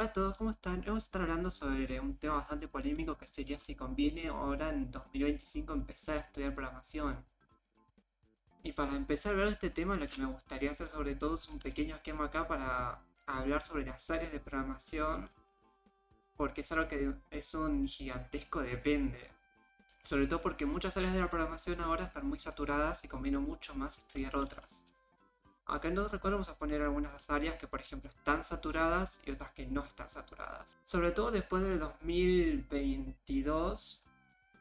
Hola a todos, ¿cómo están? Vamos a estar hablando sobre un tema bastante polémico que sería si conviene ahora en 2025 empezar a estudiar programación. Y para empezar a hablar de este tema, lo que me gustaría hacer sobre todo es un pequeño esquema acá para hablar sobre las áreas de programación, porque es algo que es un gigantesco depende. Sobre todo porque muchas áreas de la programación ahora están muy saturadas y conviene mucho más estudiar otras. Acá en otro recuadro vamos a poner algunas áreas que por ejemplo están saturadas y otras que no están saturadas. Sobre todo después de 2022,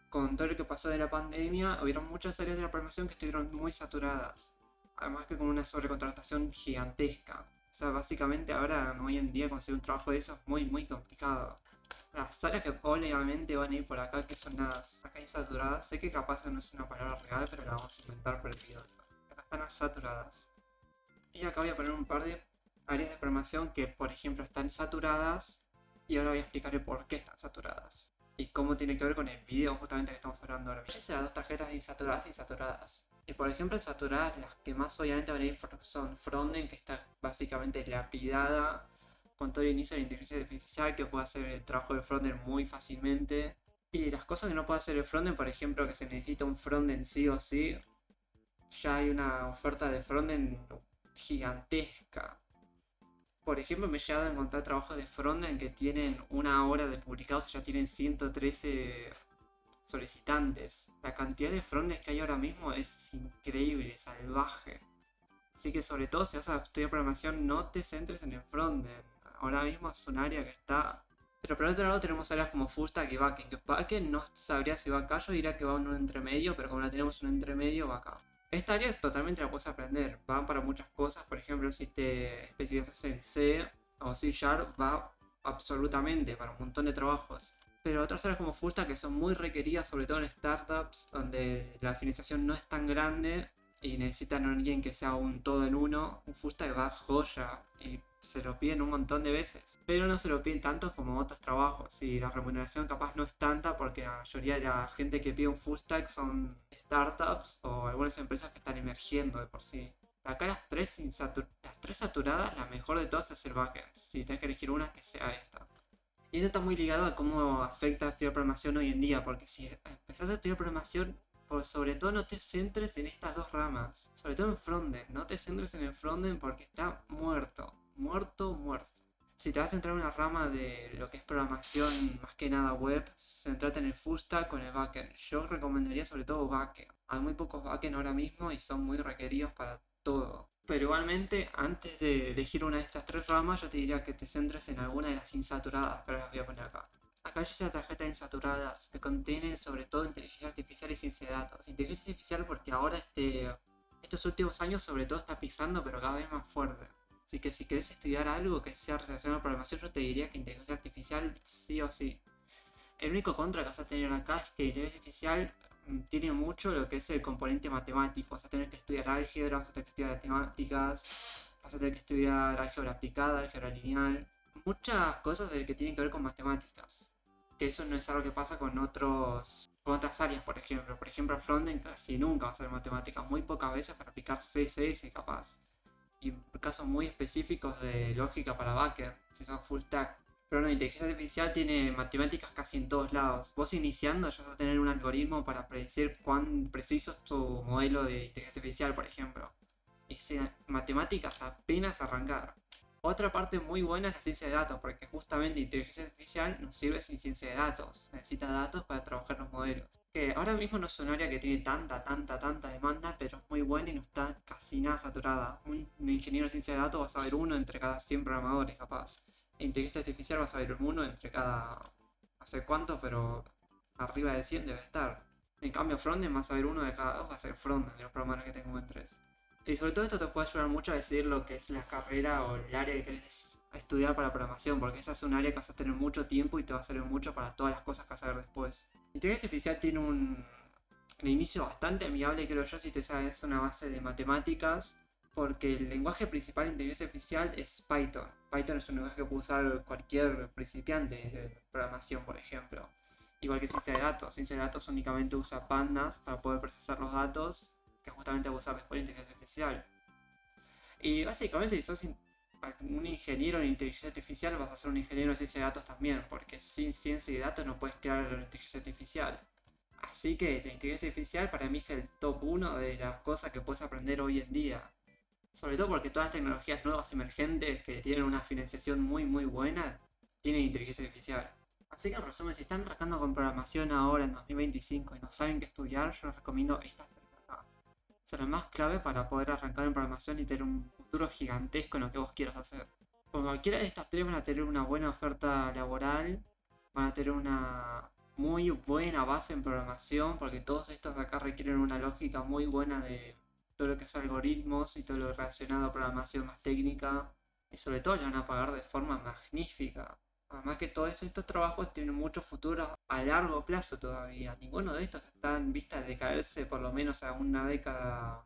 con todo lo que pasó de la pandemia, hubieron muchas áreas de la programación que estuvieron muy saturadas. Además que con una sobrecontratación gigantesca. O sea, básicamente ahora, hoy en día, conseguir un trabajo de eso es muy, muy complicado. Las áreas que obviamente van a ir por acá, que son las acá insaturadas, sé que capaz no es una palabra real, pero la vamos a inventar por el video. Acá están las saturadas. Y acá voy a poner un par de áreas de programación que, por ejemplo, están saturadas. Y ahora voy a explicar el por qué están saturadas. Y cómo tiene que ver con el video justamente que estamos hablando ahora. Fíjense las dos tarjetas de insaturadas e insaturadas. Y por ejemplo, en saturadas, las que más obviamente van a ir son frontend, que está básicamente lapidada con todo el inicio de la inteligencia artificial, que puede hacer el trabajo de frontend muy fácilmente. Y las cosas que no puede hacer el frontend, por ejemplo, que se necesita un frontend sí o sí, ya hay una oferta de frontend gigantesca. Por ejemplo, me he llegado a encontrar trabajos de frontend que tienen una hora de publicados y ya tienen 113 solicitantes. La cantidad de frontends que hay ahora mismo es increíble, salvaje. Así que sobre todo si vas a estudiar programación no te centres en el frontend. Ahora mismo es un área que está... Pero por otro lado tenemos áreas como full stack y backend. Que backend no sabría si va acá, yo diría que va en un entremedio, pero como la tenemos un entremedio va acá. Esta área es totalmente la puedes aprender, va para muchas cosas, por ejemplo si te especializas en C o C Sharp va absolutamente para un montón de trabajos. Pero otras áreas como full stack que son muy requeridas, sobre todo en startups, donde la financiación no es tan grande y necesitan a alguien que sea un todo en uno, un full stack va joya y se lo piden un montón de veces. Pero no se lo piden tanto como otros trabajos y la remuneración capaz no es tanta porque la mayoría de la gente que pide un full stack son startups o algunas empresas que están emergiendo de por sí. Acá las tres saturadas, la mejor de todas es el backend. Si tenés que elegir una, que sea esta. Y eso está muy ligado a cómo afecta a estudiar programación hoy en día, porque si empezás a estudiar programación, por sobre todo no te centres en estas dos ramas, sobre todo en frontend, no te centres en el frontend porque está muerto, muerto, muerto. Si te vas a centrar en una rama de lo que es programación, más que nada web, centrate en el full stack con el backend. Yo recomendaría sobre todo backend. Hay muy pocos backend ahora mismo y son muy requeridos para todo. Pero igualmente, antes de elegir una de estas tres ramas, yo te diría que te centres en alguna de las insaturadas, que ahora las voy a poner acá. Acá yo hice la tarjeta de insaturadas, que contiene sobre todo inteligencia artificial y ciencia de datos. Inteligencia artificial porque ahora estos últimos años sobre todo está pisando, pero cada vez más fuerte. Así que si querés estudiar algo que sea relacionado a programación, yo te diría que inteligencia artificial sí o sí. El único contra que vas a tener acá es que inteligencia artificial tiene mucho lo que es el componente matemático. Vas a tener que estudiar álgebra, vas a tener que estudiar matemáticas, vas a tener que estudiar álgebra aplicada, álgebra lineal. Muchas cosas que tienen que ver con matemáticas. Que eso no es algo que pasa con otras áreas, por ejemplo. Por ejemplo, frontend casi nunca va a ser matemáticas, muy pocas veces para aplicar CSS capaz. Y casos muy específicos de lógica para backend, si son full stack. Pero no, inteligencia artificial tiene matemáticas casi en todos lados. Vos iniciando ya vas a tener un algoritmo para predecir cuán preciso es tu modelo de inteligencia artificial, por ejemplo. Y sin matemáticas apenas arrancar. Otra parte muy buena es la ciencia de datos, porque justamente inteligencia artificial no sirve sin ciencia de datos. Necesita datos para trabajar los modelos. Que ahora mismo no es un área que tiene tanta demanda, pero es muy buena y no está casi nada saturada. Un ingeniero de ciencia de datos vas a ver uno entre cada 100 programadores, capaz. E inteligencia artificial vas a ver uno entre cada... no sé cuánto, pero arriba de 100 debe estar. En cambio, frontend vas a ver uno de cada dos, va a ser frontend de los programadores que tengo en 3. Y sobre todo esto te puede ayudar mucho a decidir lo que es la carrera o el área que querés estudiar para programación, porque esa es un área que vas a tener mucho tiempo y te va a servir mucho para todas las cosas que vas a ver después. Inteligencia artificial tiene un inicio bastante amigable, creo yo, si te sabes una base de matemáticas, porque el lenguaje principal de inteligencia artificial es Python. Python es un lenguaje que puede usar cualquier principiante de programación, por ejemplo. Igual que ciencia de datos. Ciencia de datos únicamente usa pandas para poder procesar los datos, que justamente va a usar después la inteligencia artificial. Y básicamente si sos un ingeniero en inteligencia artificial vas a ser un ingeniero en ciencia de datos también, porque sin ciencia de datos no puedes crear la inteligencia artificial. Así que la inteligencia artificial para mí es el top uno de las cosas que puedes aprender hoy en día. Sobre todo porque todas las tecnologías nuevas emergentes que tienen una financiación muy buena, tienen inteligencia artificial. Así que en resumen, si están arrancando con programación ahora en 2025 y no saben qué estudiar, yo les recomiendo estas tres de acá. Son las más clave para poder arrancar en programación y tener un futuro gigantesco en lo que vos quieras hacer. Con cualquiera de estas tres van a tener una buena oferta laboral, van a tener una muy buena base en programación, porque todos estos de acá requieren una lógica muy buena de todo lo que es algoritmos y todo lo relacionado a programación más técnica, y sobre todo le van a pagar de forma magnífica. Además que todos estos trabajos tienen mucho futuro a largo plazo todavía. Ninguno de estos está en vista de caerse por lo menos a una década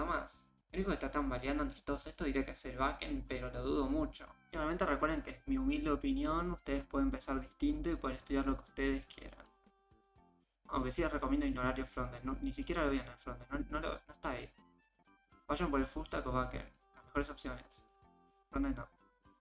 más. El único que está tambaleando entre todos estos diría que es el backend, pero lo dudo mucho. Igualmente recuerden que es mi humilde opinión, ustedes pueden empezar distinto y pueden estudiar lo que ustedes quieran. Aunque sí les recomiendo ignorar el frontend, ni siquiera lo vean el frontend, no está ahí. Vayan por el full stack o backend, las mejores opciones. Frontend no.